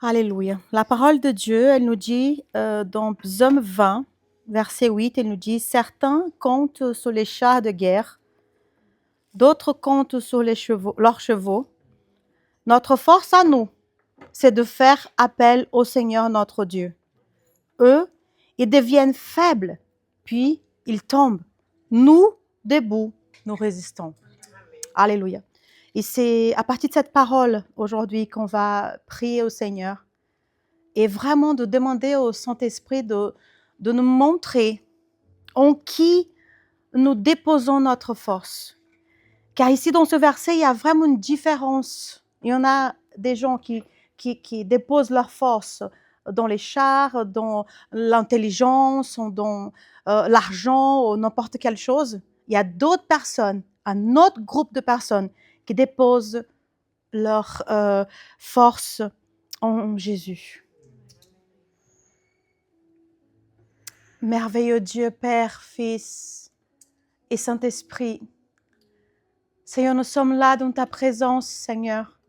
Alléluia. La parole de Dieu, elle nous dit dans Psaume 20, verset 8, elle nous dit: Certains comptent sur les chars de guerre, d'autres comptent sur leurs chevaux. Notre force à nous, c'est de faire appel au Seigneur notre Dieu. Eux, ils deviennent faibles, puis ils tombent. Nous, debout, nous résistons. Alléluia. Et c'est à partir de cette parole aujourd'hui qu'on va prier au Seigneur et vraiment de demander au Saint-Esprit de nous montrer en qui nous déposons notre force. Car ici, dans ce verset, il y a vraiment une différence. Il y en a des gens qui déposent leur force dans les chars, dans l'intelligence, dans l'argent ou n'importe quelle chose. Il y a d'autres personnes, un autre groupe de personnes qui déposent leur force en Jésus. Merveilleux Dieu, Père, Fils et Saint-Esprit. Seigneur, nous sommes là dans ta présence, Seigneur.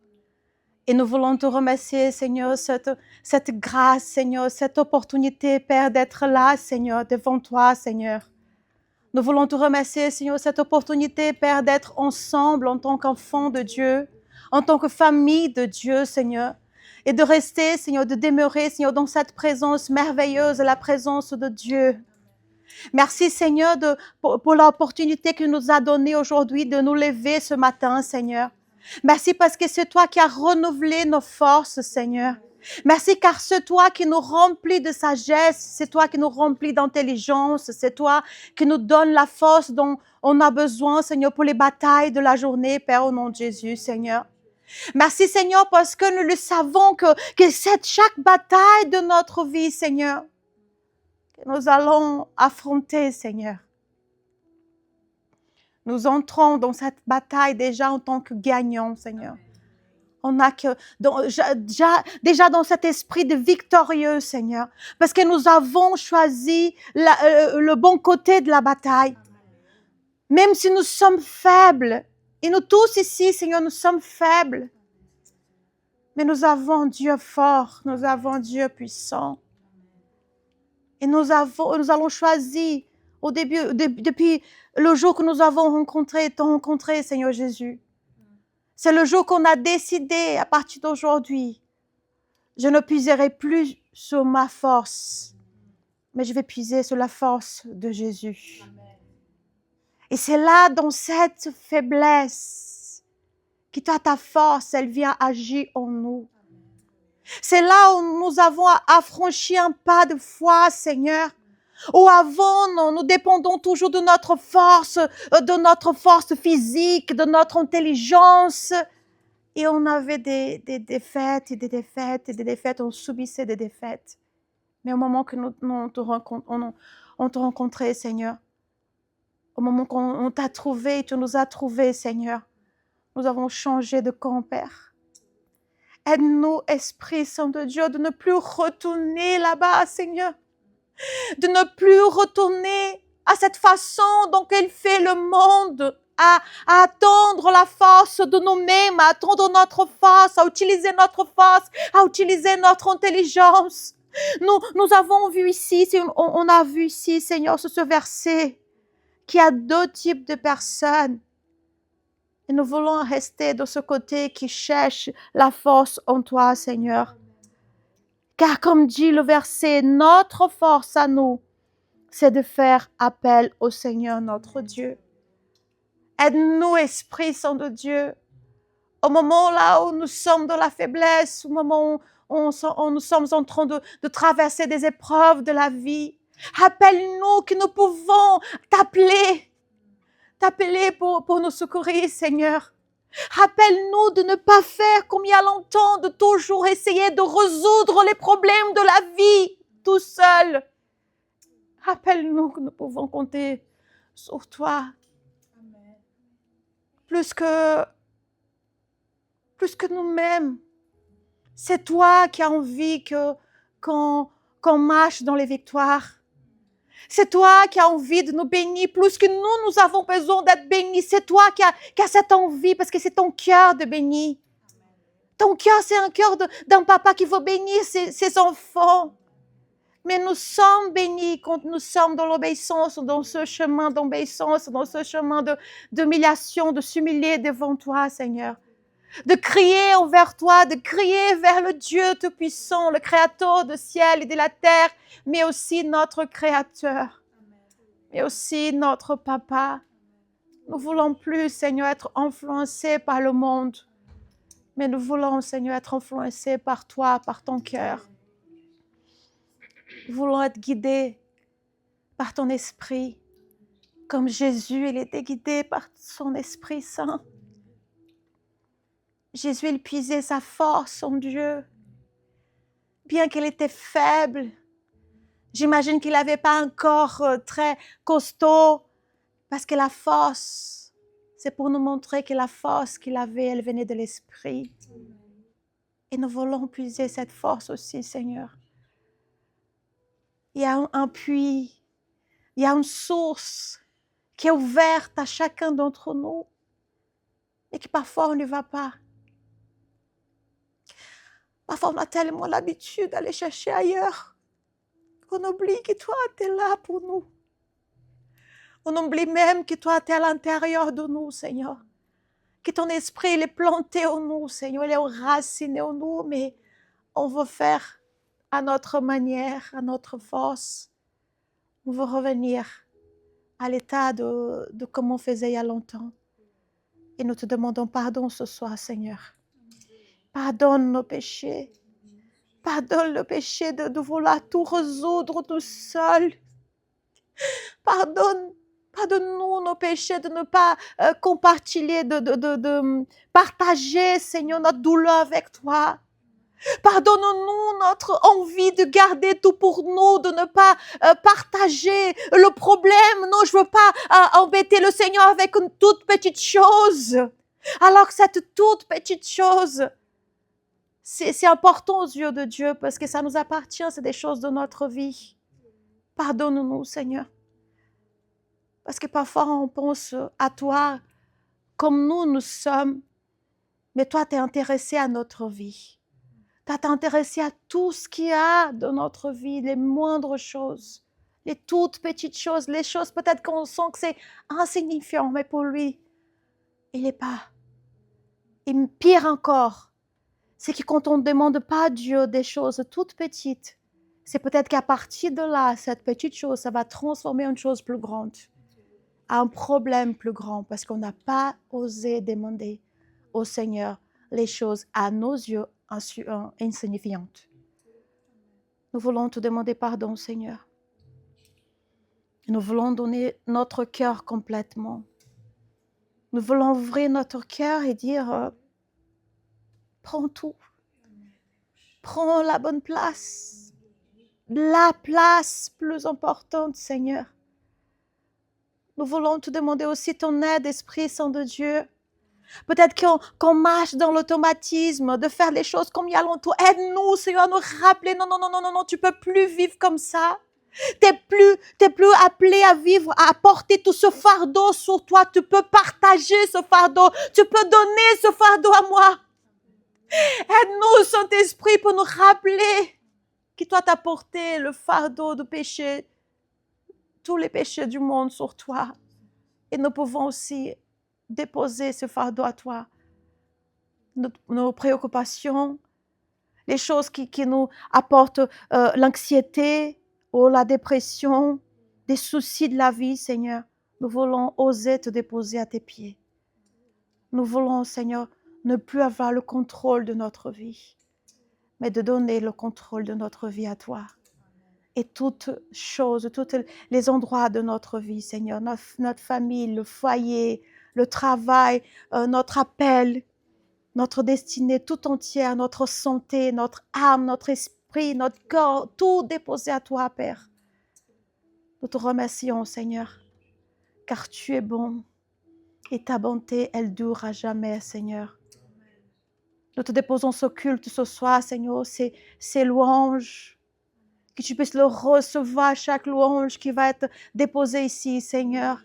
Et nous voulons te remercier, Seigneur, cette grâce, Seigneur, cette opportunité, Père, d'être là, Seigneur, devant toi, Seigneur. Nous voulons te remercier, Seigneur, cette opportunité, Père, d'être ensemble en tant qu'enfants de Dieu, en tant que famille de Dieu, Seigneur. Et de rester, Seigneur, de demeurer, Seigneur, dans cette présence merveilleuse, la présence de Dieu. Merci, Seigneur, pour l'opportunité que tu nous as donnée aujourd'hui de nous lever ce matin, Seigneur. Merci parce que c'est toi qui as renouvelé nos forces, Seigneur. Merci car c'est toi qui nous remplis de sagesse, c'est toi qui nous remplis d'intelligence, c'est toi qui nous donne la force dont on a besoin, Seigneur, pour les batailles de la journée, Père, au nom de Jésus, Seigneur. Merci, Seigneur, parce que nous le savons que c'est chaque bataille de notre vie, Seigneur, que nous allons affronter, Seigneur. Nous entrons dans cette bataille déjà en tant que gagnants, Seigneur. On a que déjà dans cet esprit de victorieux, Seigneur, parce que nous avons choisi le bon côté de la bataille. Même si nous sommes faibles, et nous tous ici, Seigneur, nous sommes faibles, mais nous avons Dieu fort, nous avons Dieu puissant. Et nous allons choisir au début, depuis le jour que nous avons rencontré, Seigneur Jésus. C'est le jour qu'on a décidé, à partir d'aujourd'hui, je ne puiserai plus sur ma force, mais je vais puiser sur la force de Jésus. Amen. Et c'est là, dans cette faiblesse, que ta force, elle vient agir en nous. C'est là où nous avons affranchi un pas de foi, Seigneur. Où avant, nous dépendons toujours de notre force physique, de notre intelligence. Et on avait des défaites et des défaites et des défaites, on subissait des défaites. Mais au moment que on te rencontrait, Seigneur, au moment qu'on t'a trouvé, tu nous as trouvés, Seigneur, nous avons changé de camp, Père. Aide-nous, Esprit Saint de Dieu, de ne plus retourner là-bas, Seigneur. De ne plus retourner à cette façon dont il fait le monde, à attendre la force de nous-mêmes, à attendre notre force, à utiliser notre force, à utiliser notre intelligence. Nous avons vu ici, on a vu ici, Seigneur, sur ce verset, qu'il y a deux types de personnes. Et nous voulons rester de ce côté qui cherche la force en toi, Seigneur. Car comme dit le verset, notre force à nous, c'est de faire appel au Seigneur notre Dieu. Aide-nous, Esprit Saint de Dieu, au moment là où nous sommes dans la faiblesse, au moment où nous sommes en train de traverser des épreuves de la vie. Rappelle-nous que nous pouvons t'appeler pour nous secourir, Seigneur. Rappelle-nous de ne pas faire comme il y a longtemps, de toujours essayer de résoudre les problèmes de la vie tout seul. Rappelle-nous que nous pouvons compter sur toi. Amen. Plus que nous-mêmes. C'est toi qui as envie qu'on marche dans les victoires. C'est toi qui as envie de nous bénir plus que nous avons besoin d'être bénis. C'est toi qui as cette envie parce que c'est ton cœur de bénir. Ton cœur, c'est un cœur d'un papa qui veut bénir ses enfants. Mais nous sommes bénis quand nous sommes dans l'obéissance, dans ce chemin d'obéissance, dans ce chemin d'humiliation, de s'humilier devant toi, Seigneur. De crier envers toi, de crier vers le Dieu Tout-Puissant, le Créateur du ciel et de la terre, mais aussi notre Créateur, mais aussi notre Papa. Nous voulons plus, Seigneur, être influencés par le monde, mais nous voulons, Seigneur, être influencés par toi, par ton cœur. Nous voulons être guidés par ton esprit, comme Jésus, il était guidé par son Esprit Saint. Jésus, il puisait sa force en Dieu. Bien qu'il était faible, j'imagine qu'il n'avait pas un corps très costaud, parce que la force, c'est pour nous montrer que la force qu'il avait, elle venait de l'Esprit. Et nous voulons puiser cette force aussi, Seigneur. Il y a un puits, il y a une source qui est ouverte à chacun d'entre nous et que parfois on ne va pas. Parfois on a tellement l'habitude d'aller chercher ailleurs qu'on oublie que toi, tu es là pour nous. On oublie même que toi, tu es à l'intérieur de nous, Seigneur. Que ton esprit, il est planté en nous, Seigneur. Il est enraciné en nous, mais on veut faire à notre manière, à notre force. On veut revenir à l'état de comme on faisait il y a longtemps. Et nous te demandons pardon ce soir, Seigneur. Pardonne nos péchés. Pardonne le péché de vouloir tout résoudre tout seul. Pardonne-nous nos péchés de ne pas compartir, de partager, Seigneur, notre douleur avec toi. Pardonne-nous notre envie de garder tout pour nous, de ne pas partager le problème. Non, je ne veux pas embêter le Seigneur avec une toute petite chose. Alors que cette toute petite chose, c'est important aux yeux de Dieu parce que ça nous appartient, c'est des choses de notre vie. Pardonne-nous, Seigneur. Parce que parfois on pense à toi comme nous sommes, mais toi, tu es intéressé à notre vie. Tu t'es intéressé à tout ce qu'il y a dans notre vie, les moindres choses, les toutes petites choses, les choses peut-être qu'on sent que c'est insignifiant, mais pour lui, il n'est pas. Et pire encore, c'est que quand on ne demande pas à Dieu des choses toutes petites, c'est peut-être qu'à partir de là, cette petite chose, ça va transformer une chose plus grande, un problème plus grand, parce qu'on n'a pas osé demander au Seigneur les choses à nos yeux insignifiantes. Nous voulons te demander pardon, Seigneur. Nous voulons donner notre cœur complètement. Nous voulons ouvrir notre cœur et dire, prends tout. Prends la bonne place. La place plus importante, Seigneur. Nous voulons te demander aussi ton aide, Esprit Saint de Dieu. Peut-être qu'on marche dans l'automatisme de faire les choses comme il y a longtemps. Aide-nous, Seigneur, à nous rappeler, non, tu ne peux plus vivre comme ça. Tu n'es plus appelé à vivre, à porter tout ce fardeau sur toi. Tu peux partager ce fardeau. Tu peux donner ce fardeau à moi. Aide-nous, Saint-Esprit, pour nous rappeler que toi, tu as porté le fardeau du péché, tous les péchés du monde sur toi. Et nous pouvons aussi déposer ce fardeau à toi. Nos préoccupations, les choses qui nous apportent l'anxiété ou la dépression, des soucis de la vie, Seigneur. Nous voulons oser te déposer à tes pieds. Nous voulons, Seigneur, ne plus avoir le contrôle de notre vie, mais de donner le contrôle de notre vie à toi. Et toutes choses, tous les endroits de notre vie, Seigneur, notre famille, le foyer, le travail, notre appel, notre destinée tout entière, notre santé, notre âme, notre esprit, notre corps, tout déposé à toi, Père. Nous te remercions, Seigneur, car tu es bon et ta bonté, elle dure à jamais, Seigneur. Nous te déposons ce culte ce soir, Seigneur, ces louanges, que tu puisses le recevoir, chaque louange qui va être déposée ici, Seigneur.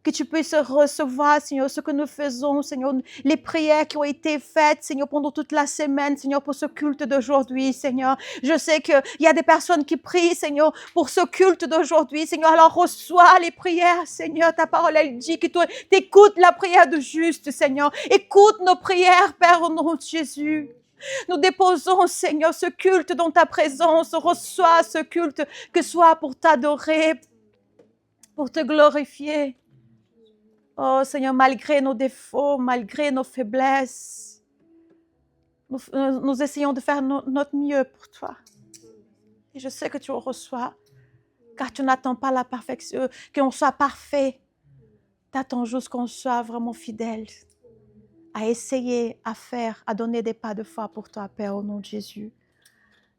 Que tu puisses recevoir, Seigneur, ce que nous faisons, Seigneur, les prières qui ont été faites, Seigneur, pendant toute la semaine, Seigneur, pour ce culte d'aujourd'hui, Seigneur. Je sais qu'il y a des personnes qui prient, Seigneur, pour ce culte d'aujourd'hui, Seigneur. Alors reçois les prières, Seigneur. Ta parole, elle dit que tu écoutes la prière de juste, Seigneur. Écoute nos prières, Père, au nom de Jésus. Nous déposons, Seigneur, ce culte dans ta présence. Reçois ce culte, que ce soit pour t'adorer, pour te glorifier. Oh Seigneur, malgré nos défauts, malgré nos faiblesses, nous essayons de faire notre mieux pour toi. Et je sais que tu reçois, car tu n'attends pas la perfection, qu'on soit parfait. Tu attends juste qu'on soit vraiment fidèle à essayer, à faire, à donner des pas de foi pour toi, Père, au nom de Jésus.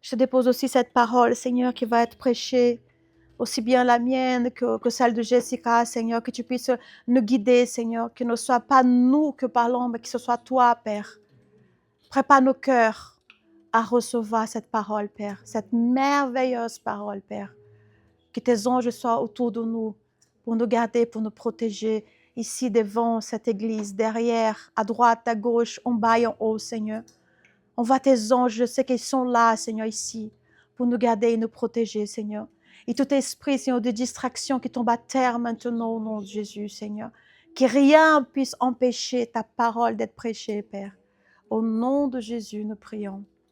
Je te dépose aussi cette parole, Seigneur, qui va être prêchée, aussi bien la mienne que celle de Jessica, Seigneur, que tu puisses nous guider, Seigneur, que ne soit pas nous que parlons, mais que ce soit toi, Père. Prépare nos cœurs à recevoir cette parole, Père, cette merveilleuse parole, Père. Que tes anges soient autour de nous pour nous garder, pour nous protéger, ici devant cette église, derrière, à droite, à gauche, en bas et en haut, Seigneur. On voit tes anges, je sais qu'ils sont là, Seigneur, ici, pour nous garder et nous protéger, Seigneur. Et tout esprit, Seigneur, de distraction qui tombe à terre maintenant au nom de Jésus, Seigneur. Que rien puisse empêcher ta parole d'être prêchée, Père. Au nom de Jésus, nous prions.